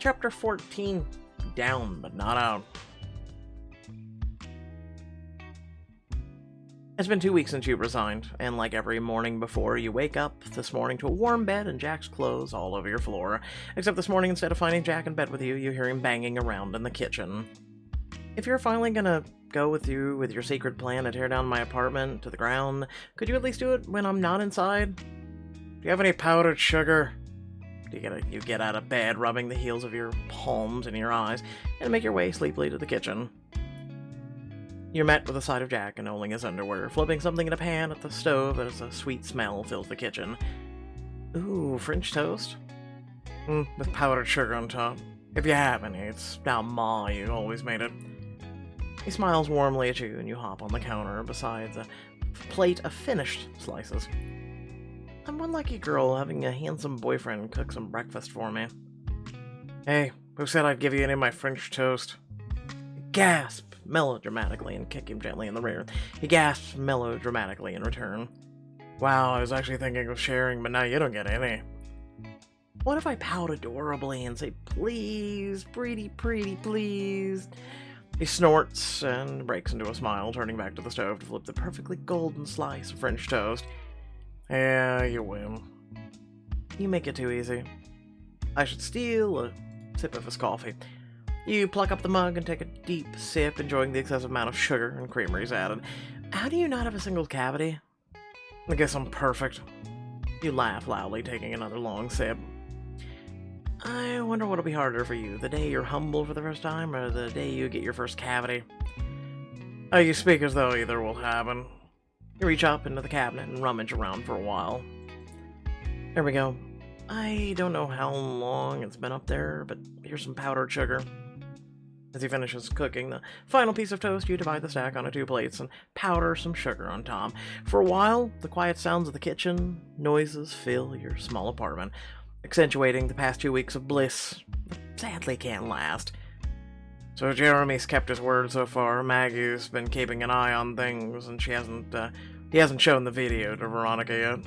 Chapter 14. Down, but not out. It's been 2 weeks since you resigned, and like every morning before, you wake up this morning to a warm bed and Jack's clothes all over your floor. Except this morning, instead of finding Jack in bed with you, you hear him banging around in the kitchen. If you're finally gonna go with your secret plan to tear down my apartment to the ground, could you at least do it when I'm not inside? Do you have any powdered sugar? You get out of bed, rubbing the heels of your palms in your eyes, and make your way sleepily to the kitchen. You're met with the sight of Jack annulling his underwear, flipping something in a pan at the stove as a sweet smell fills the kitchen. Ooh, French toast? With powdered sugar on top. If you have any, it's now Ma, you always made it. He smiles warmly at you, and you hop on the counter besides a plate of finished slices. I'm one lucky girl having a handsome boyfriend cook some breakfast for me. Hey, who said I'd give you any of my French toast? Gasp melodramatically and kick him gently in the rear. He gasps melodramatically in return. Wow, I was actually thinking of sharing, but now you don't get any. What if I pout adorably and say, please, pretty, please? He snorts and breaks into a smile, turning back to the stove to flip the perfectly golden slice of French toast. Yeah, you win. You make it too easy. I should steal a sip of his coffee. You pluck up the mug and take a deep sip, enjoying the excessive amount of sugar and creameries added. How do you not have a single cavity? I guess I'm perfect. You laugh loudly, taking another long sip. I wonder what'll be harder for you, the day you're humble for the first time, or the day you get your first cavity? Oh, you speak as though either will happen. You reach up into the cabinet and rummage around for a while. There we go. I don't know how long it's been up there, but here's some powdered sugar. As he finishes cooking the final piece of toast, you divide the stack onto 2 plates and powder some sugar on top. For a while, the quiet sounds of the kitchen noises fill your small apartment, accentuating the past 2 weeks of bliss that sadly can't last. So Jeremy's kept his word so far. Maggie's been keeping an eye on things, and he hasn't shown the video to Veronica yet.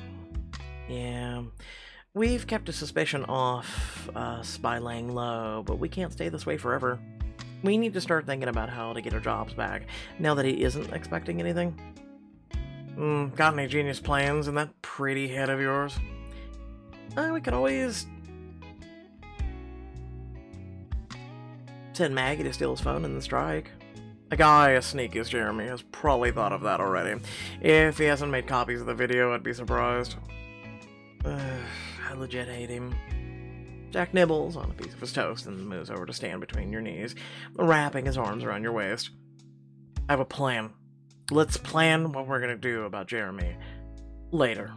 Yeah, we've kept a suspicion off us by laying low, but we can't stay this way forever. We need to start thinking about how to get our jobs back, now that he isn't expecting anything. Got any genius plans in that pretty head of yours? We could always send Maggie to steal his phone and then strike. A guy as sneaky as Jeremy has probably thought of that already. If he hasn't made copies of the video, I'd be surprised. I legit hate him. Jack nibbles on a piece of his toast and moves over to stand between your knees, wrapping his arms around your waist. I have a plan. Let's plan what we're gonna do about Jeremy later.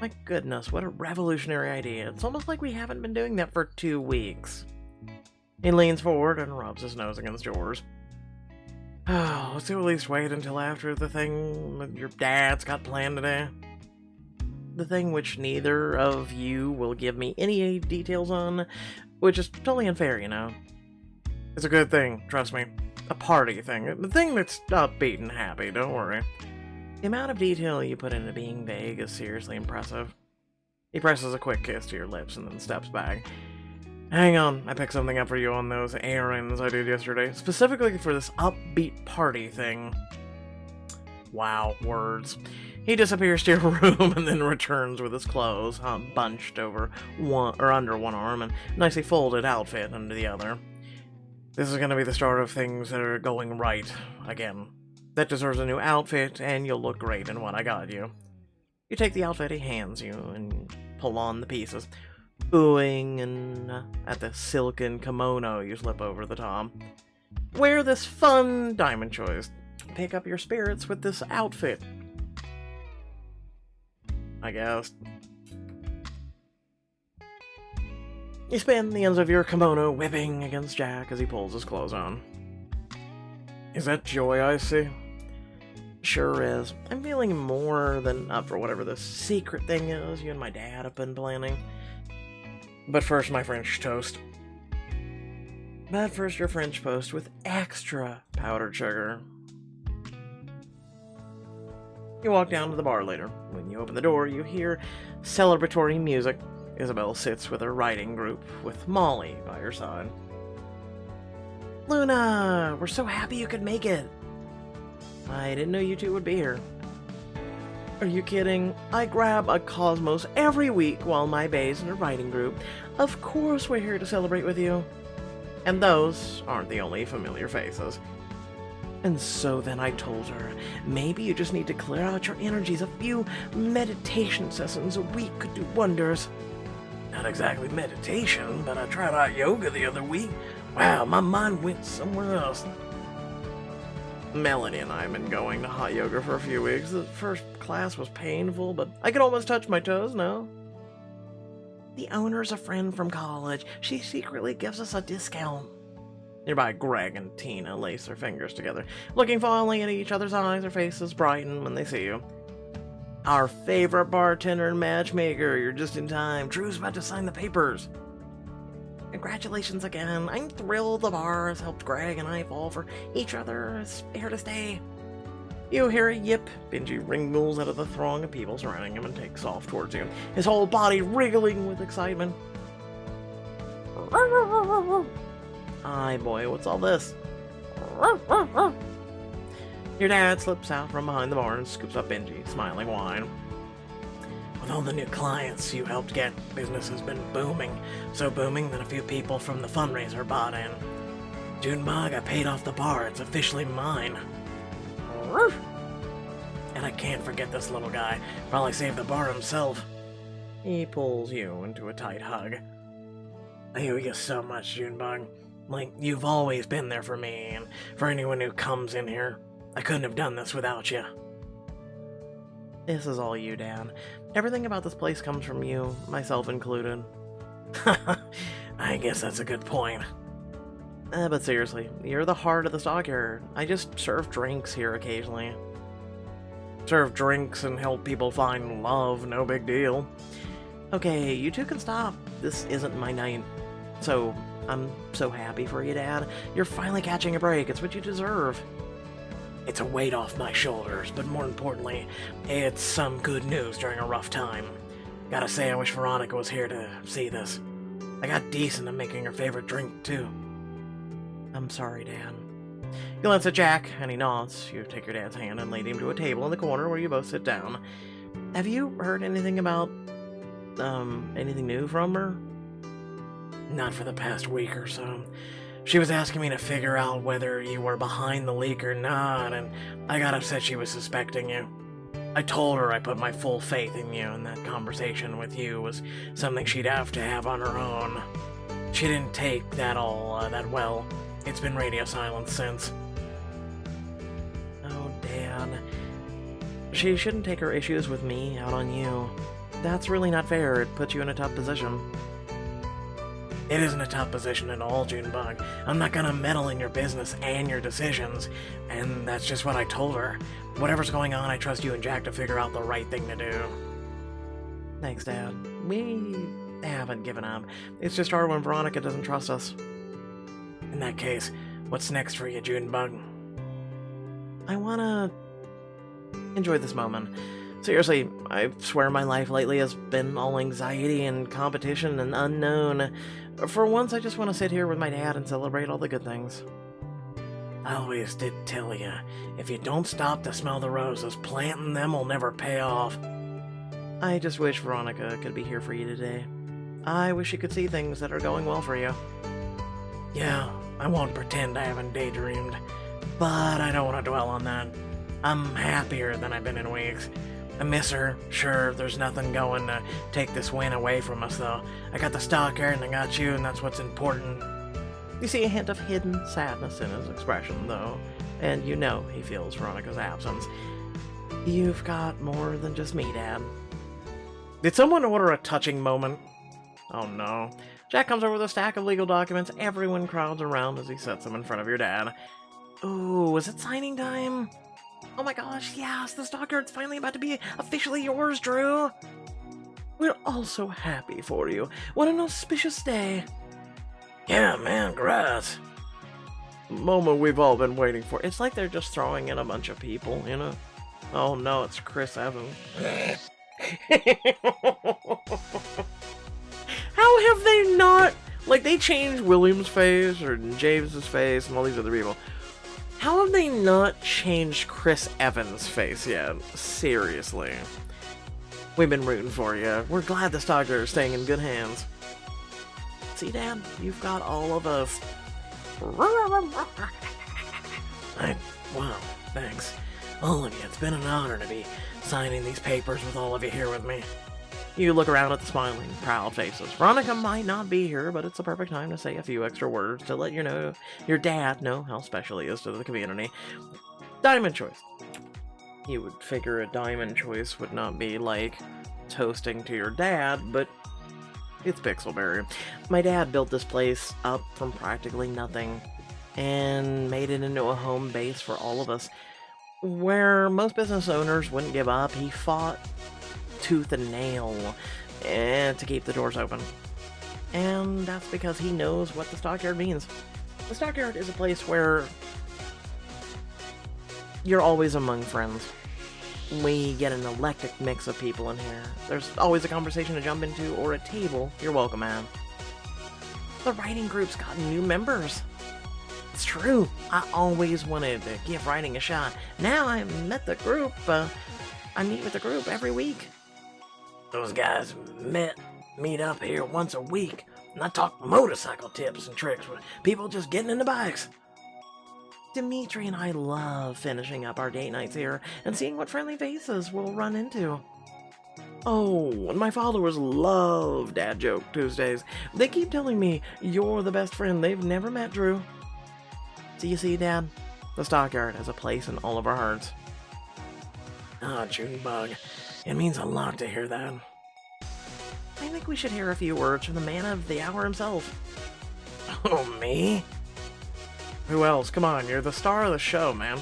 My goodness, what a revolutionary idea. It's almost like we haven't been doing that for 2 weeks. He leans forward and rubs his nose against yours. Oh, let's at least wait until after the thing that your dad's got planned today. The thing which neither of you will give me any details on, which is totally unfair, you know. It's a good thing, trust me. A party thing. The thing that's upbeat and happy, don't worry. The amount of detail you put into being vague is seriously impressive. He presses a quick kiss to your lips and then steps back. Hang on, I picked something up for you on those errands I did yesterday, specifically for this upbeat party thing. Wow, words. He disappears to your room and then returns with his clothes bunched over under one arm and nicely folded outfit under the other. This is going to be the start of things that are going right again. That deserves a new outfit, and you'll look great in what I got you. You take the outfit he hands you and pull on the pieces, oohing and at the silken kimono you slip over the top. Wear this fun diamond choice. Pick up your spirits with this outfit, I guess. You spin the ends of your kimono whipping against Jack as he pulls his clothes on. Is that joy I see? Sure is. I'm feeling more than up for whatever this secret thing is you and my dad have been planning. But first, my French toast. But first, your French toast with extra powdered sugar. You walk down to the bar later. When you open the door, you hear celebratory music. Isabel sits with her writing group, with Molly by her side. Luna, we're so happy you could make it. I didn't know you two would be here. Are you kidding? I grab a Cosmos every week while my bae's in a writing group. Of course we're here to celebrate with you. And those aren't the only familiar faces. And so then I told her, maybe you just need to clear out your energies. A few meditation sessions a week could do wonders. Not exactly meditation, but I tried out yoga the other week. Wow, my mind went somewhere else. Melanie and I have been going to hot yoga for a few weeks. The first class was painful, but I can almost touch my toes now. The owner's a friend from college. She secretly gives us a discount. Nearby, Greg and Tina lace their fingers together, looking fondly at each other's eyes. Their faces brighten when they see you. Our favorite bartender and matchmaker. You're just in time. Drew's about to sign the papers. Congratulations again. I'm thrilled the bar has helped Greg and I fall for each other. It's here to stay. You hear a yip. Benji wriggles out of the throng of people surrounding him and takes off towards you, his whole body wriggling with excitement. Aye, boy, what's all this? Your dad slips out from behind the bar and scoops up Benji, smiling wide. With all the new clients you helped get, business has been booming. So booming that a few people from the fundraiser bought in. Junebug, I paid off the bar. It's officially mine. And I can't forget this little guy. Probably saved the bar himself. He pulls you into a tight hug. I owe you so much, Junebug. Like, you've always been there for me, and for anyone who comes in here. I couldn't have done this without you. This is all you, Dad. Everything about this place comes from you, myself included. I guess that's a good point. But seriously, you're the heart of the Stockyard. I just serve drinks here occasionally. Serve drinks and help people find love, no big deal. Okay, you two can stop. This isn't my night. So, I'm so happy for you, Dad. You're finally catching a break. It's what you deserve. It's a weight off my shoulders, but more importantly, it's some good news during a rough time. Gotta say, I wish Veronica was here to see this. I got decent at making her favorite drink, too. I'm sorry, Dad. You glance at Jack, and he nods. You take your dad's hand and lead him to a table in the corner where you both sit down. Have you heard anything about, anything new from her? Not for the past week or so. She was asking me to figure out whether you were behind the leak or not, and I got upset she was suspecting you. I told her I put my full faith in you, and that conversation with you was something she'd have to have on her own. She didn't take that all that well. It's been radio silence since. Oh, Dad. She shouldn't take her issues with me out on you. That's really not fair. It puts you in a tough position. It isn't a tough position at all, Junebug. I'm not gonna meddle in your business and your decisions, and that's just what I told her. Whatever's going on, I trust you and Jack to figure out the right thing to do. Thanks, Dad. We haven't given up. It's just hard when Veronica doesn't trust us. In that case, what's next for you, Junebug? I wanna enjoy this moment. Seriously, I swear my life lately has been all anxiety and competition and unknown. For once, I just want to sit here with my dad and celebrate all the good things. I always did tell you, if you don't stop to smell the roses, planting them will never pay off. I just wish Veronica could be here for you today. I wish you could see things that are going well for you. Yeah, I won't pretend I haven't daydreamed, but I don't want to dwell on that. I'm happier than I've been in weeks. I miss her. Sure, there's nothing going to take this win away from us, though. I got the Stockyard and I got you, and that's what's important. You see a hint of hidden sadness in his expression, though, and you know he feels Veronica's absence. You've got more than just me, Dad. Did someone order a touching moment? Oh no. Jack comes over with a stack of legal documents. Everyone crowds around as he sets them in front of your dad. Ooh, is it signing time? Oh my gosh, yes, the Stockyard's finally about to be officially yours, Drew. We're all so happy for you. What an auspicious day. Yeah, man, congrats. Moment we've all been waiting for. It's like they're just throwing in a bunch of people, you know? Oh no, it's Chris Evans. How have they not... Like, they changed William's face, or James's face, and all these other people. How have they not changed Chris Evans' face yet? Seriously. We've been rooting for you. We're glad the Stockyard is staying in good hands. See, Dad? You've got all of us. Wow, thanks. All of you. It's been an honor to be signing these papers with all of you here with me. You look around at the smiling, proud faces. Veronica might not be here, but it's the perfect time to say a few extra words to let your dad know how special he is to the community. Diamond choice. You would figure a diamond choice would not be like toasting to your dad, but it's Pixelberry. My dad built this place up from practically nothing and made it into a home base for all of us. Where most business owners wouldn't give up, he fought tooth and nail to keep the doors open. And that's because he knows what the Stockyard means. The Stockyard is a place where you're always among friends. We get an eclectic mix of people in here. There's always a conversation to jump into or a table you're welcome at. The writing group's got new members. It's true. I always wanted to give writing a shot. Now I met the group. I meet with the group every week. Those guys meet up here once a week, and I talk motorcycle tips and tricks with people just getting into bikes. Dimitri and I love finishing up our date nights here and seeing what friendly faces we'll run into. Oh, and my followers love Dad Joke Tuesdays. They keep telling me you're the best friend they've never met, Drew. So you see, Dad, the Stockyard has a place in all of our hearts. Ah, Junebug. It means a lot to hear that. I think we should hear a few words from the man of the hour himself. Oh, me? Who else? Come on, you're the star of the show, man.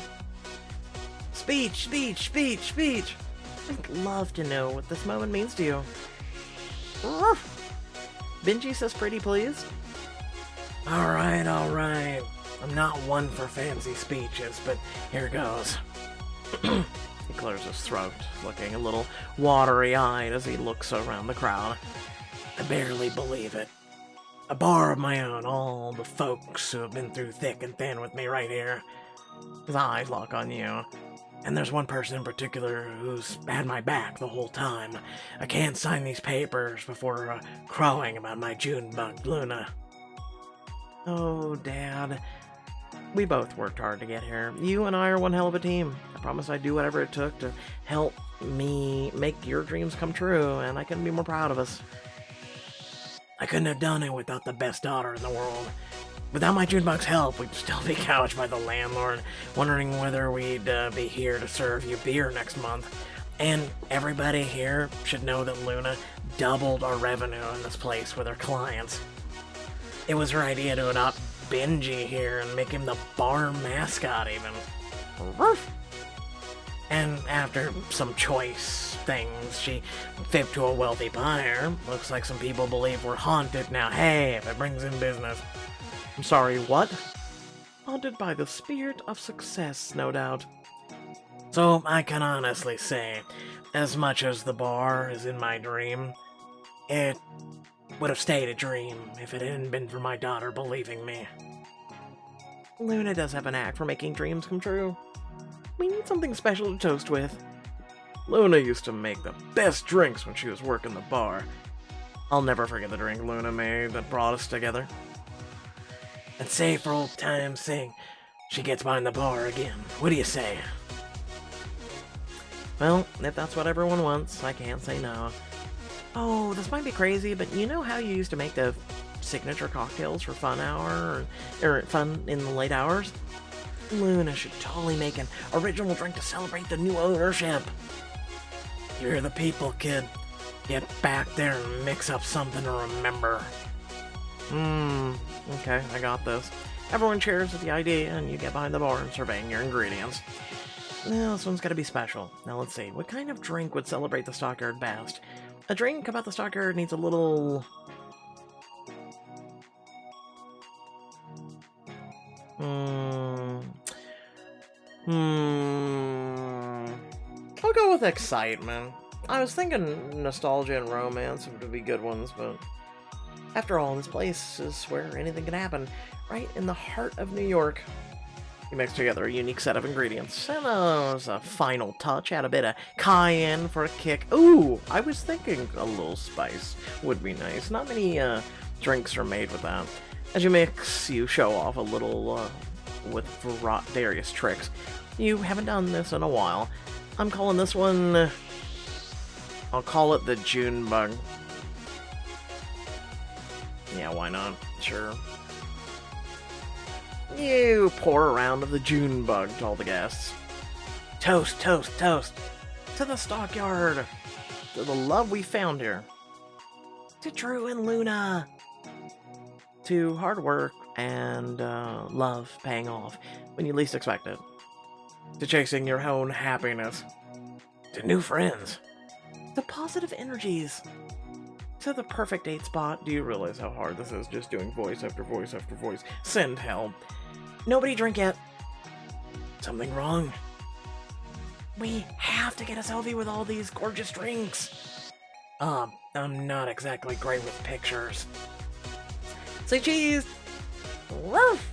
Speech, speech, speech, speech. I'd love to know what this moment means to you. Benji says pretty please. Alright, alright. I'm not one for fancy speeches, but here goes. He clears his throat, looking a little watery-eyed as he looks around the crowd. I barely believe it. A bar of my own, all the folks who have been through thick and thin with me right here. His eyes lock on you. And there's one person in particular who's had my back the whole time. I can't sign these papers before crowing about my Junebug Luna. Oh, Dad. We both worked hard to get here. You and I are one hell of a team. I promise I'd do whatever it took to help me make your dreams come true, and I couldn't be more proud of us. I couldn't have done it without the best daughter in the world. Without my Junebug's help, we'd still be gouged by the landlord, wondering whether we'd be here to serve you beer next month. And everybody here should know that Luna doubled our revenue in this place with her clients. It was her idea to adopt Benji here and make him the bar mascot even. And after some choice things, she fibbed to a wealthy buyer. Looks like some people believe we're haunted now. Hey, if it brings in business. I'm sorry, what? Haunted by the spirit of success, no doubt. So I can honestly say, as much as the bar is in my dream, it would have stayed a dream if it hadn't been for my daughter believing me. Luna does have an act for making dreams come true. We need something special to toast with. Luna used to make the best drinks when she was working the bar. I'll never forget the drink Luna made that brought us together. And say for old time's sake, she gets behind the bar again. What do you say? Well, if that's what everyone wants, I can't say no. Oh, this might be crazy, but you know how you used to make the signature cocktails for fun hour, or fun in the late hours? Luna should totally make an original drink to celebrate the new ownership. You're the people, kid. Get back there and mix up something to remember. Okay, I got this. Everyone cheers at the idea, and you get behind the bar and surveying your ingredients. Now, this one's gotta be special. Now, let's see. What kind of drink would celebrate the Stockyard best? A drink about the Stockyard needs a little... I'll go with excitement. I was thinking nostalgia and romance would be good ones, but After all, this place is where anything can happen, right in the heart of New York. You mix together a unique set of ingredients, and as a final touch, add a bit of cayenne for a kick. Ooh, I was thinking a little spice would be nice. Not many drinks are made with that. As you mix, you show off a little with various tricks. You haven't done this in a while. I'm calling this one... I'll call it the June bug. Yeah, why not? Sure. You pour a round of the June bug to all the guests. Toast, toast, toast. To the Stockyard. To the love we found here. To Drew and Luna. To hard work and love paying off when you least expect it. To chasing your own happiness. To new friends. To positive energies. To the perfect date spot. Do you realize how hard this is, just doing voice after voice after voice? Send help. Nobody drink yet. Something wrong. We have to get a selfie with all these gorgeous drinks. I'm not exactly great with pictures. Say cheese! Woof!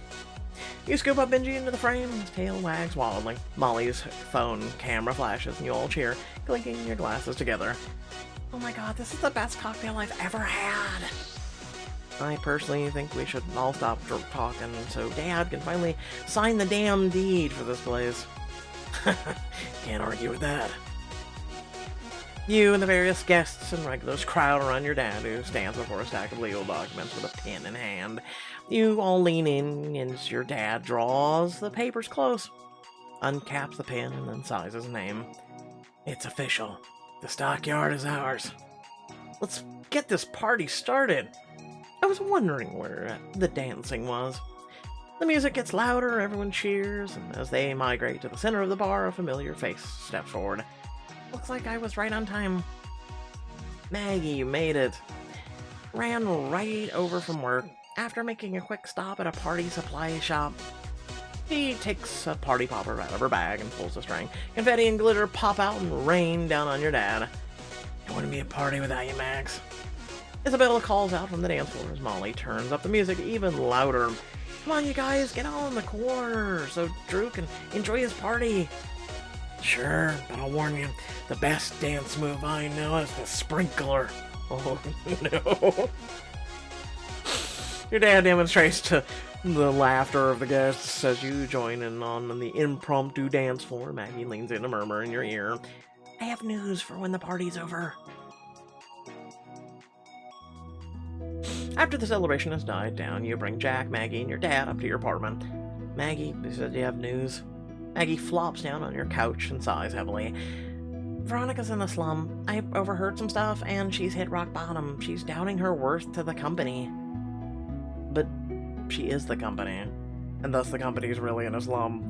You scoop up Benji into the frame, his tail wags wildly. Molly's phone camera flashes, and you all cheer, clinking your glasses together. Oh my god, this is the best cocktail I've ever had! I personally think we should all stop talking so Dad can finally sign the damn deed for this place. Can't argue with that. You and the various guests and regulars crowd around your dad, who stands before a stack of legal documents with a pen in hand. You all lean in as your dad draws the papers close, uncaps the pen, and then signs his name. It's official. The Stockyard is ours. Let's get this party started. I was wondering where the dancing was. The music gets louder, everyone cheers, and as they migrate to the center of the bar, a familiar face steps forward. Looks like I was right on time. Maggie, you made it. Ran right over from work after making a quick stop at a party supply shop. She takes a party popper out of her bag and pulls the string. Confetti and glitter pop out and rain down on your dad. It wouldn't be a party without you, Max. Isabella calls out from the dance floor as Molly turns up the music even louder. Come on, you guys, get on the corner so Drew can enjoy his party. Sure, but I'll warn you, the best dance move I know is the sprinkler. Oh, no. Your dad demonstrates to the laughter of the guests as you join in on the impromptu dance floor. Maggie leans in to murmur in your ear. I have news for when the party's over. After the celebration has died down, you bring Jack, Maggie, and your dad up to your apartment. Maggie, you said you have news? Maggie flops down on your couch and sighs heavily. Veronica's in a slum. I overheard some stuff, and she's hit rock bottom. She's doubting her worth to the company. But she is the company, and thus the company's really in a slum.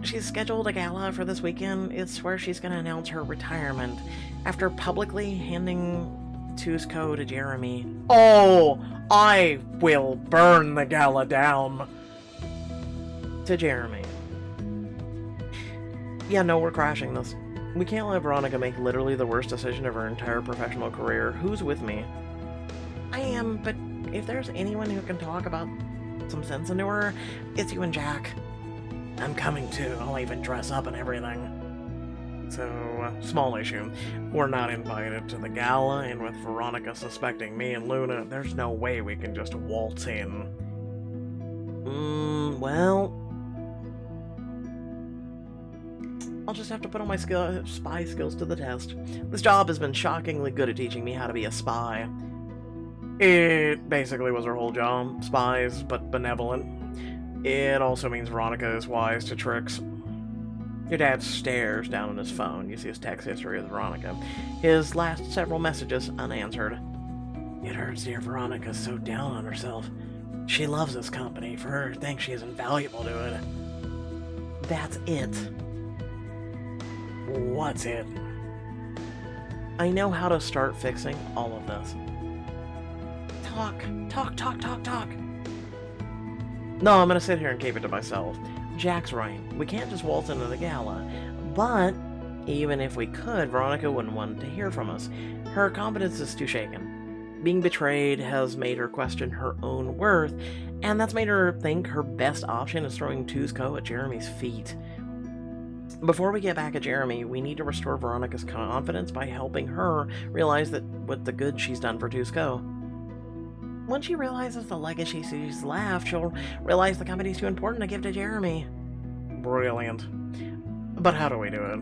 She's scheduled a gala for this weekend. It's where she's going to announce her retirement after publicly handing Tuzco to Jeremy. Oh, I will burn the gala down. To Jeremy. Yeah, no, we're crashing this. We can't let Veronica make literally the worst decision of her entire professional career. Who's with me? I am, but if there's anyone who can talk about some sense into her, it's you and Jack. I'm coming too. I'll even dress up and everything. So, small issue. We're not invited to the gala, and with Veronica suspecting me and Luna, there's no way we can just waltz in. Well... I'll just have to put all my spy skills to the test. This job has been shockingly good at teaching me how to be a spy. It basically was her whole job. Spies, but benevolent. It also means Veronica is wise to tricks. Your dad stares down on his phone. You see his text history with Veronica. His last several messages unanswered. It hurts to hear Veronica so down on herself. She loves this company. For her to think she is invaluable to it. That's it. What's it? I know how to start fixing all of this. Talk. No, I'm gonna sit here and keep it to myself. Jack's right. We can't just waltz into the gala. But, even if we could, Veronica wouldn't want to hear from us. Her confidence is too shaken. Being betrayed has made her question her own worth, and that's made her think her best option is throwing Tuzco at Jeremy's feet. Before we get back at Jeremy, we need to restore Veronica's confidence by helping her realize that what the good she's done for Tuzco. Once she realizes the legacy she's left, she'll realize the company's too important to give to Jeremy. Brilliant. But how do we do it?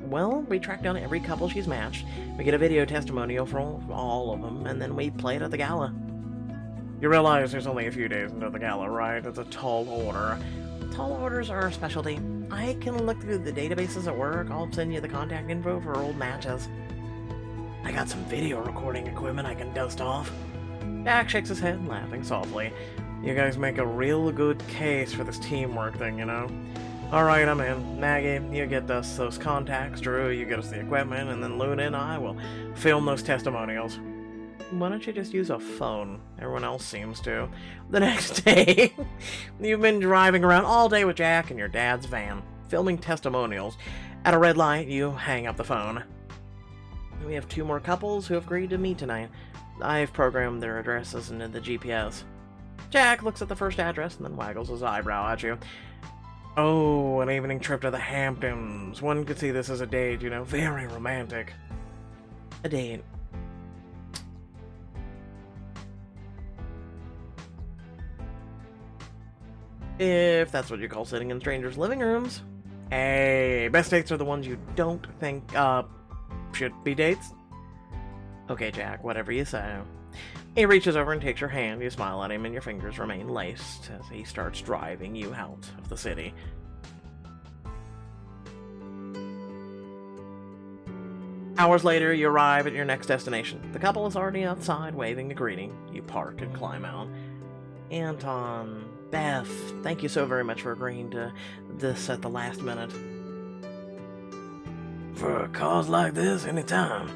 Well, we track down every couple she's matched, we get a video testimonial from all of them, and then we play it at the gala. You realize there's only a few days until the gala, right? It's a tall order. Tall orders are our specialty. I can look through the databases at work. I'll send you the contact info for old matches. I got some video recording equipment I can dust off. Jack shakes his head, laughing softly. You guys make a real good case for this teamwork thing, you know? Alright, I'm in. Maggie, you get us those contacts. Drew, you get us the equipment. And then Luna and I will film those testimonials. Why don't you just use a phone? Everyone else seems to. The next day, you've been driving around all day with Jack in your dad's van, filming testimonials. At a red light, you hang up the phone. We have 2 more couples who have agreed to meet tonight. I've programmed their addresses into the GPS. Jack looks at the first address and then waggles his eyebrow at you. Oh, an evening trip to the Hamptons. One could see this as a date, you know, very romantic. A date. If that's what you call sitting in strangers' living rooms. Hey, best dates are the ones you don't think, should be dates? Okay, Jack, whatever you say. He reaches over and takes your hand. You smile at him and your fingers remain laced as he starts driving you out of the city. Hours later, you arrive at your next destination. The couple is already outside waving a greeting. You park and climb out. Anton, Beth, thank you so very much for agreeing to this at the last minute. For a cause like this, anytime.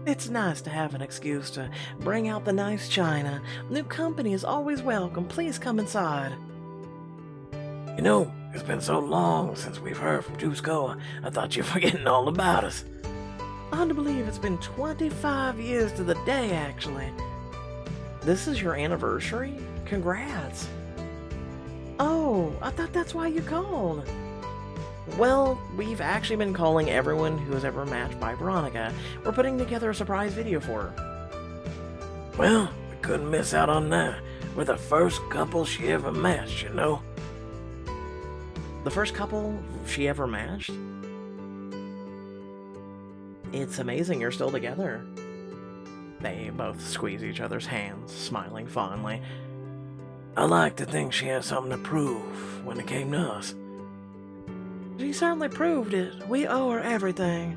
It's nice to have an excuse to bring out the nice china. New company is always welcome. Please come inside. You know, it's been so long since we've heard from Tuzco, I thought you were forgetting all about us. Hard to believe it's been 25 years to the day, actually. This is your anniversary? Congrats. Oh, I thought that's why you called. Well, we've actually been calling everyone who was ever matched by Veronica. We're putting together a surprise video for her. Well, we couldn't miss out on that. We're the first couple she ever matched, you know. The first couple she ever matched? It's amazing you're still together. They both squeeze each other's hands, smiling fondly. I like to think she had something to prove when it came to us. She certainly proved it. We owe her everything.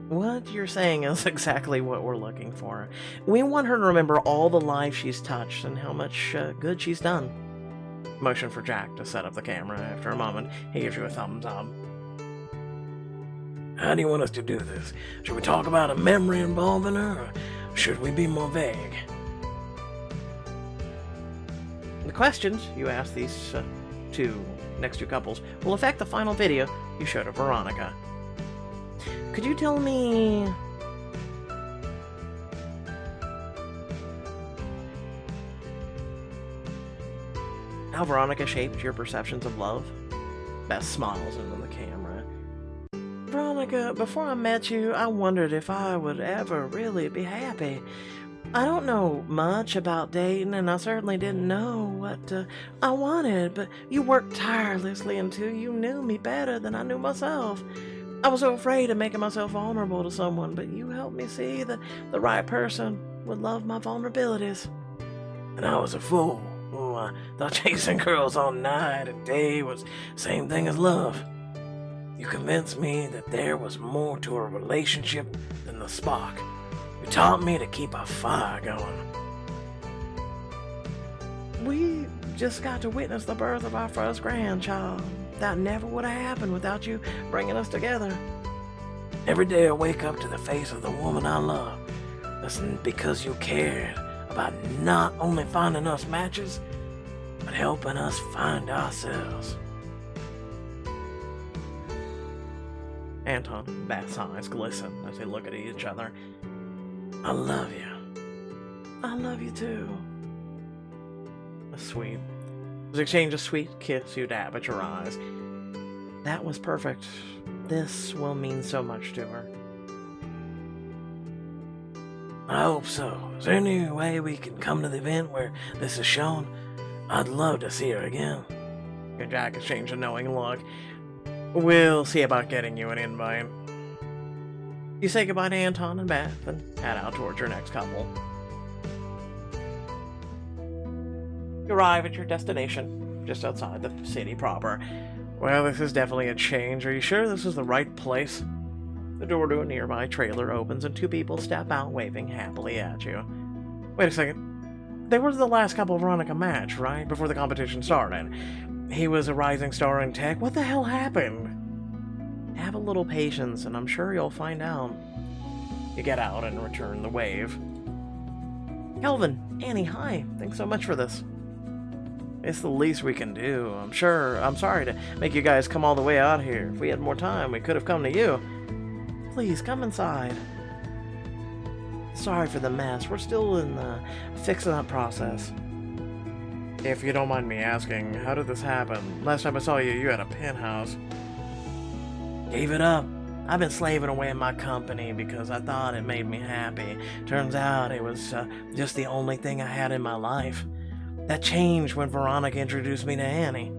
What you're saying is exactly what we're looking for. We want her to remember all the lives she's touched and how much good she's done. Motion for Jack to set up the camera. After a moment, he gives you a thumbs up. How do you want us to do this? Should we talk about a memory involving her, or should we be more vague? The questions you ask these next two couples will affect the final video you showed of Veronica. Could you tell me how Veronica shaped your perceptions of love? Beth smiles into the camera. Veronica, before I met you, I wondered if I would ever really be happy. I don't know much about dating, and I certainly didn't know what I wanted, but you worked tirelessly until you knew me better than I knew myself. I was so afraid of making myself vulnerable to someone, but you helped me see that the right person would love my vulnerabilities. And I was a fool. Oh, I thought chasing girls all night and day was the same thing as love. You convinced me that there was more to a relationship than the spark. You taught me to keep a fire going. We just got to witness the birth of our first grandchild. That never would have happened without you bringing us together. Every day I wake up to the face of the woman I love. That's because you cared about not only finding us matches, but helping us find ourselves. Anton and Beth's eyes glisten as they look at each other. I love you. I love you too. That's sweet. They exchange a sweet kiss, you dab at your eyes. That was perfect. This will mean so much to her. I hope so. Is there any way we can come to the event where this is shown? I'd love to see her again. And Jack exchanged a knowing look. We'll see about getting you an invite. You say goodbye to Anton and Beth and head out towards your next couple. You arrive at your destination, just outside the city proper. Well, this is definitely a change. Are you sure this is the right place? The door to a nearby trailer opens and two people step out waving happily at you. Wait a second. They were the last couple Veronica match, right? Before the competition started. He was a rising star in tech. What the hell happened? Have a little patience and I'm sure you'll find out. You get out and return the wave. Kelvin, Annie, hi. Thanks so much for this. It's the least we can do. I'm sorry to make you guys come all the way out here. If we had more time, we could have come to you. Please, come inside. Sorry for the mess. We're still in the fixing up process. If you don't mind me asking, how did this happen? Last time I saw you, you had a penthouse. Gave it up. I've been slaving away in my company because I thought it made me happy. Turns out it was just the only thing I had in my life. That changed when Veronica introduced me to Annie.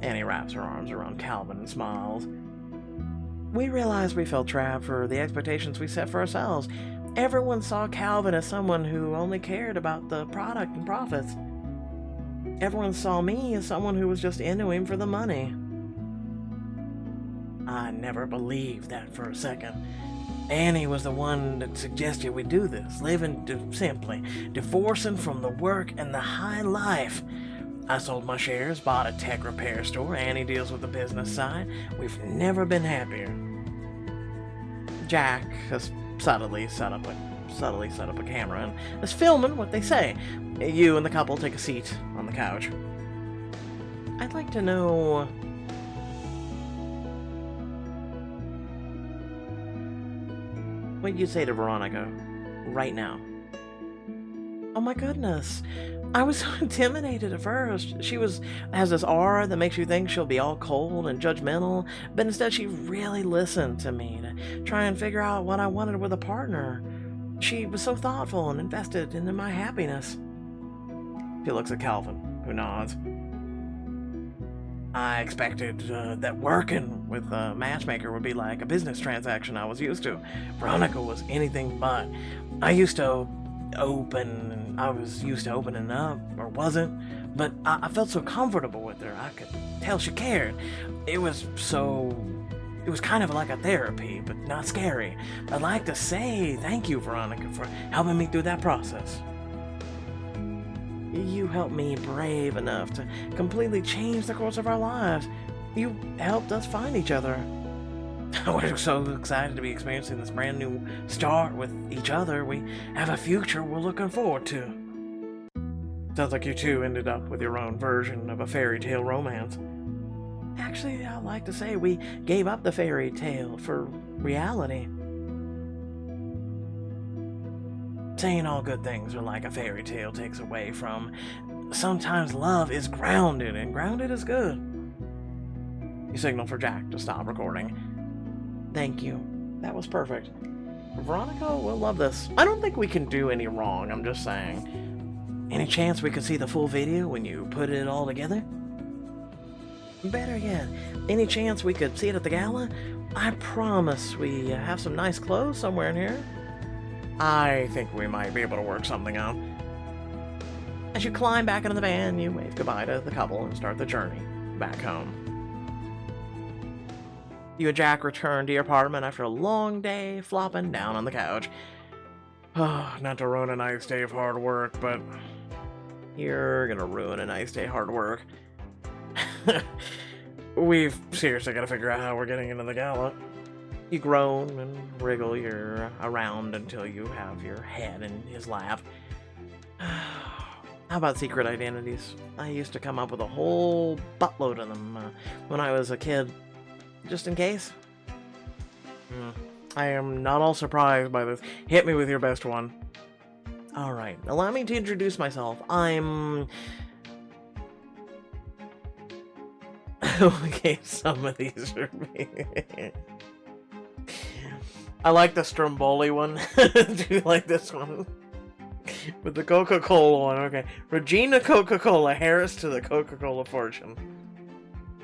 Annie wraps her arms around Calvin and smiles. We realized we felt trapped for the expectations we set for ourselves. Everyone saw Calvin as someone who only cared about the product and profits. Everyone saw me as someone who was just into him for the money. I never believed that for a second. Annie was the one that suggested we do this, living simply, divorcing from the work and the high life. I sold my shares, bought a tech repair store. Annie deals with the business side. We've never been happier. Jack has subtly set up a camera and is filming what they say. You and the couple take a seat on the couch. I'd like to know... what you'd say to Veronica right now. Oh my goodness. I was so intimidated at first. She has this aura that makes you think she'll be all cold and judgmental, but instead she really listened to me to try and figure out what I wanted with a partner. She was so thoughtful and invested in my happiness. She looks at Calvin, who nods. I expected that working with a matchmaker would be like a business transaction I was used to. Veronica was anything but. I was used to opening up, or wasn't, but I felt so comfortable with her. I could tell she cared. It was kind of like a therapy, but not scary. I'd like to say thank you, Veronica, for helping me through that process. You helped me brave enough to completely change the course of our lives. You helped us find each other. We're so excited to be experiencing this brand new start with each other. We have a future we're looking forward to. Sounds like you two ended up with your own version of a fairy tale romance. Actually, I'd like to say we gave up the fairy tale for reality. Saying all good things are like a fairy tale takes away from. Sometimes love is grounded, and grounded is good. You signal for Jack to stop recording. Thank you. That was perfect. Veronica will love this. I don't think we can do any wrong, I'm just saying. Any chance we could see the full video when you put it all together? Better yet, any chance we could see it at the gala? I promise we have some nice clothes somewhere in here. I think we might be able to work something out. As you climb back into the van, you wave goodbye to the couple and start the journey back home. You and Jack return to your apartment after a long day, flopping down on the couch. Oh, not to ruin a nice day of hard work, but you're gonna ruin a nice day of hard work. We've seriously gotta figure out how we're getting into the gala. You groan and wriggle your around until you have your head in his lap. How about secret identities? I used to come up with a whole buttload of them when I was a kid, just in case. I am not all surprised by this. Hit me with your best one. Alright, allow me to introduce myself. I'm... Okay, some of these are me. I like the Stromboli one. Do you like this one? With the Coca-Cola one, okay. Regina Coca-Cola, Harris to the Coca-Cola fortune.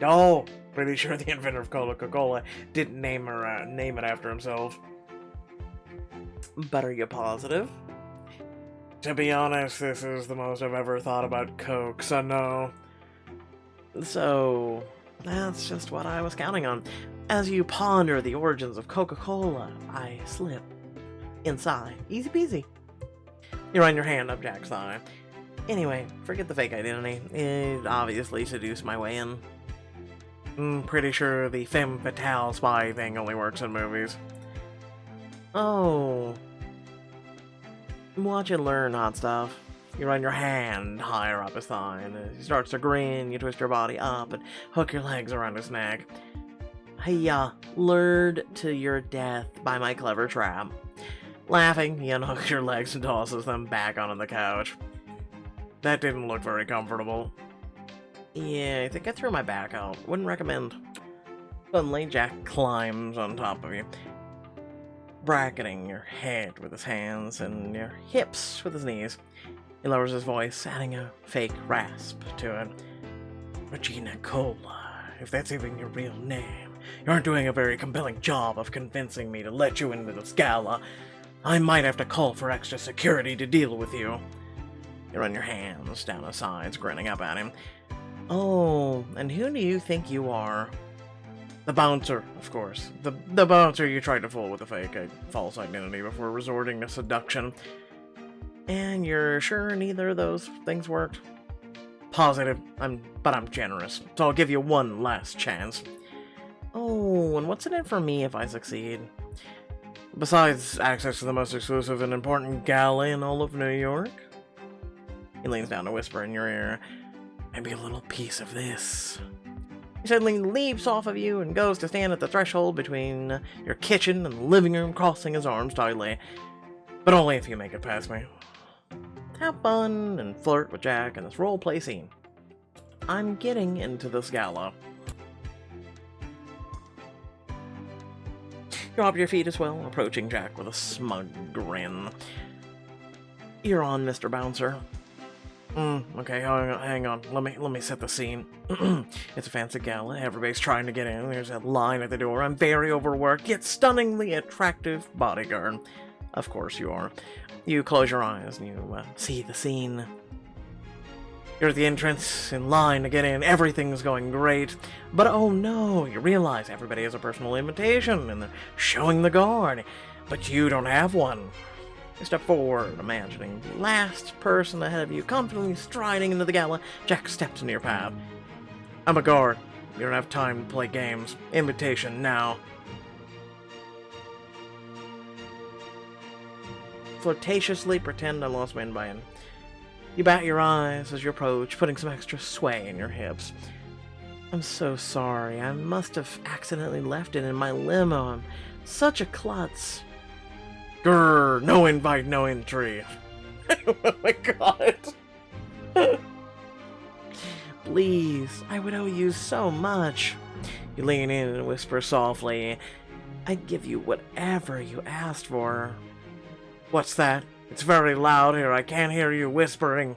Oh, pretty sure the inventor of Coca-Cola didn't name it after himself. But are you positive? To be honest, this is the most I've ever thought about Coke, so no. So, that's just what I was counting on. As you ponder the origins of Coca-Cola, I slip inside. Easy peasy. You run your hand up Jack's thigh. Anyway, forget the fake identity. It obviously seduced my way in. Pretty sure the femme fatale spy thing only works in movies. Oh. Watch and learn, hot stuff. You run your hand higher up his thigh, and as he starts to grin, you twist your body up and hook your legs around his neck. Hiya, lured to your death by my clever trap. Laughing, he unhooks your legs and tosses them back onto the couch. That didn't look very comfortable. Yeah, I think I threw my back out. Wouldn't recommend. Suddenly, Jack climbs on top of you, bracketing your head with his hands and your hips with his knees. He lowers his voice, adding a fake rasp to it. Regina Cola, if that's even your real name, you aren't doing a very compelling job of convincing me to let you into this gala. I might have to call for extra security to deal with you. You run your hands down his sides, grinning up at him. Oh, and who do you think you are? The bouncer, of course. The bouncer you tried to fool with a false identity before resorting to seduction. And you're sure neither of those things worked? Positive, but I'm generous, so I'll give you one last chance. Oh, and what's in it for me if I succeed? Besides access to the most exclusive and important gala in all of New York? He leans down to whisper in your ear, maybe a little piece of this. He suddenly leaps off of you and goes to stand at the threshold between your kitchen and the living room, crossing his arms tightly. But only if you make it past me. Have fun and flirt with Jack in this role-play scene. I'm getting into this gala. You're up your feet as well, approaching Jack with a smug grin. You're on, Mr. Bouncer. Okay, hang on. Let me set the scene. It's a fancy gala. Everybody's trying to get in. There's a line at the door. I'm very overworked, yet stunningly attractive bodyguard. Of course you are. You close your eyes and you see the scene. You're at the entrance, in line to get in. Everything's going great. But oh no, you realize everybody has a personal invitation and they're showing the guard. But you don't have one. You step forward, imagining the last person ahead of you, confidently striding into the gala. Jack steps into your path. I'm a guard. You don't have time to play games. Invitation now. Flirtatiously pretend I lost my invite. You bat your eyes as you approach, putting some extra sway in your hips. I'm so sorry. I must have accidentally left it in my limo. I'm such a klutz. Grrr, no invite, no entry. Oh my god. Please, I would owe you so much. You lean in and whisper softly, I'd give you whatever you asked for. What's that? It's very loud here, I can't hear you whispering.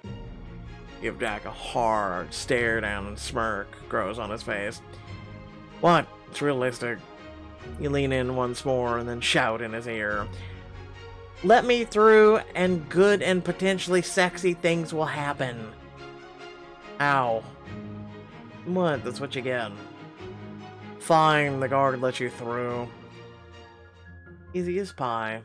Give Jack a hard stare down and smirk grows on his face. What? It's realistic. You lean in once more and then shout in his ear. Let me through and good and potentially sexy things will happen. Ow. What? That's what you get. Fine, the guard lets you through. Easy as pie.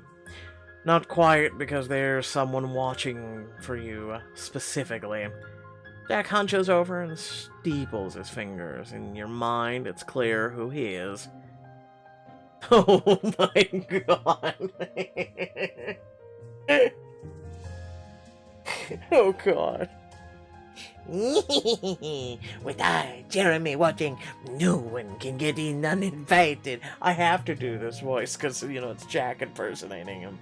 Not quite, because there's someone watching for you, specifically. Jack hunches over and steeples his fingers. In your mind, it's clear who he is. Oh my god. Oh god. With I, Jeremy, watching, no one can get in uninvited. I have to do this voice because, it's Jack impersonating him.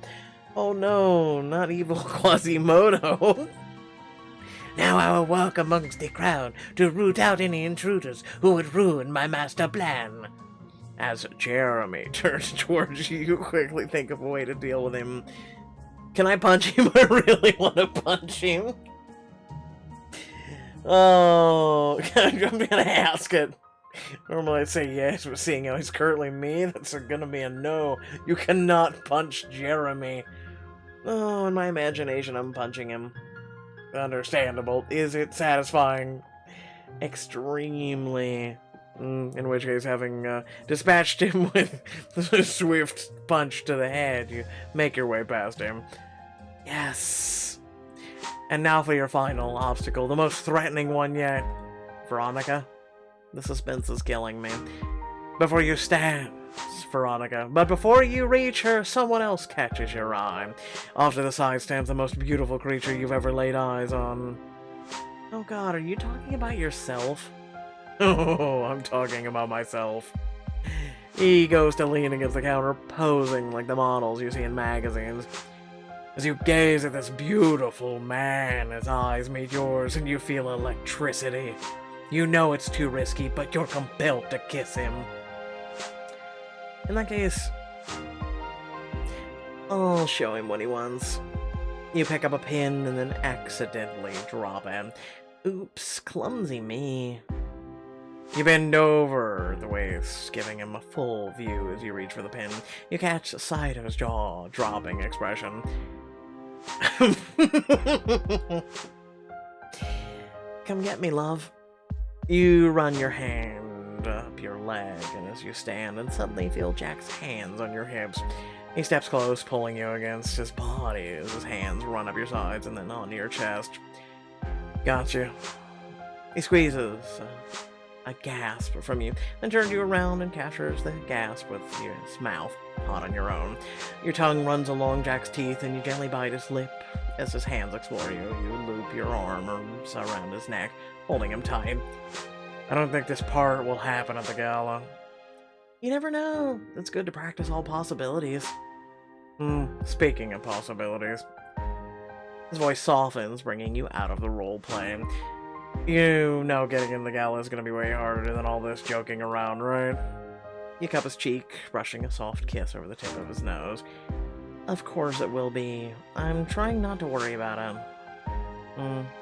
Oh no, not evil Quasimodo. Now I will walk amongst the crowd to root out any intruders who would ruin my master plan. As Jeremy turns towards you, quickly think of a way to deal with him. Can I punch him? I really want to punch him. Oh, I'm gonna ask it. Normally I'd say yes, but seeing how he's currently me, that's gonna be a no. You cannot punch Jeremy. Oh, in my imagination, I'm punching him. Understandable. Is it satisfying? Extremely. In which case, having dispatched him with a swift punch to the head, you make your way past him. Yes! And now for your final obstacle, the most threatening one yet. Veronica, the suspense is killing me. Before you stand, Veronica, but before you reach her, someone else catches your eye. Off to the side stands the most beautiful creature you've ever laid eyes on. Oh god, are you talking about yourself? Oh, I'm talking about myself. He goes to lean against the counter, posing like the models you see in magazines. As you gaze at this beautiful man, his eyes meet yours and you feel electricity. You know it's too risky, but you're compelled to kiss him. In that case, I'll show him what he wants. You pick up a pin and then accidentally drop it. Oops, clumsy me. You bend over the waist, giving him a full view as you reach for the pin. You catch sight of his jaw-dropping expression. Come get me, love. You run your hand up your leg, and as you stand and suddenly feel Jack's hands on your hips. He steps close, pulling you against his body as his hands run up your sides and then onto your chest. Gotcha. He squeezes a gasp from you, then turns you around and captures the gasp with his mouth hot on your own. Your tongue runs along Jack's teeth and you gently bite his lip as his hands explore you. You loop your arms around his neck, holding him tight. I don't think this part will happen at the gala. You never know. It's good to practice all possibilities. Speaking of possibilities. His voice softens, bringing you out of the role play. You know getting in the gala is going to be way harder than all this joking around, right? You cup his cheek, brushing a soft kiss over the tip of his nose. Of course it will be. I'm trying not to worry about it.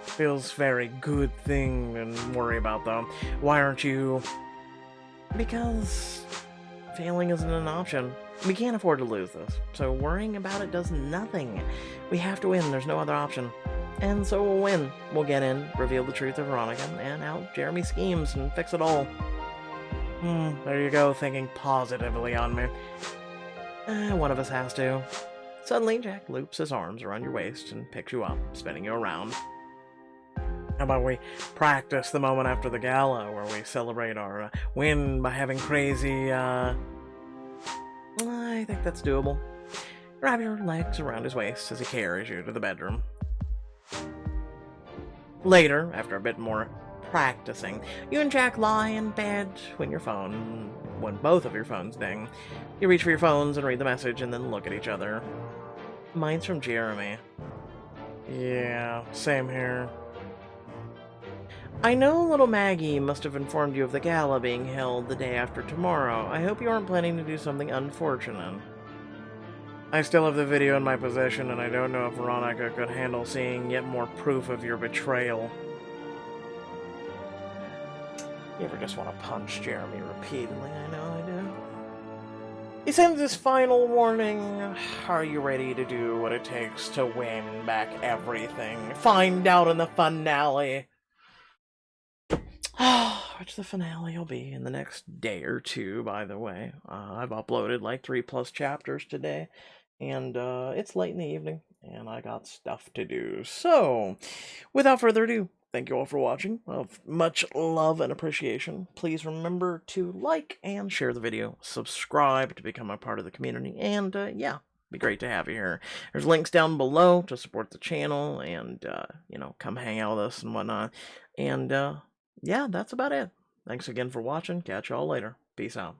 Feels very good thing to worry about, though. Why aren't you... Because failing isn't an option. We can't afford to lose this, so worrying about it does nothing. We have to win, there's no other option. And so we'll win. We'll get in, reveal the truth of Veronica, and out Jeremy's schemes and fix it all. There you go, thinking positively on me. One of us has to. Suddenly, Jack loops his arms around your waist and picks you up, spinning you around. How about we practice the moment after the gala, where we celebrate our win by having crazy, I think that's doable. Grab your legs around his waist as he carries you to the bedroom. Later, after a bit more practicing, you and Jack lie in bed when both of your phones ding. You reach for your phones and read the message and then look at each other. Mine's from Jeremy. Yeah, same here. I know little Maggie must have informed you of the gala being held the day after tomorrow. I hope you aren't planning to do something unfortunate. I still have the video in my possession, and I don't know if Veronica could handle seeing yet more proof of your betrayal. You ever just want to punch Jeremy repeatedly? I know I do. He sends his final warning. Are you ready to do what it takes to win back everything? Find out in the finale. Which the finale will be in the next day or two, by the way. I've uploaded like 3+ chapters today, and it's late in the evening, and I got stuff to do. So, without further ado, thank you all for watching. Of much love and appreciation. Please remember to like and share the video, subscribe to become a part of the community, and yeah, Be great to have you here. There's links down below to support the channel and, come hang out with us and whatnot. And, yeah, that's about it. Thanks again for watching. Catch y'all later. Peace out.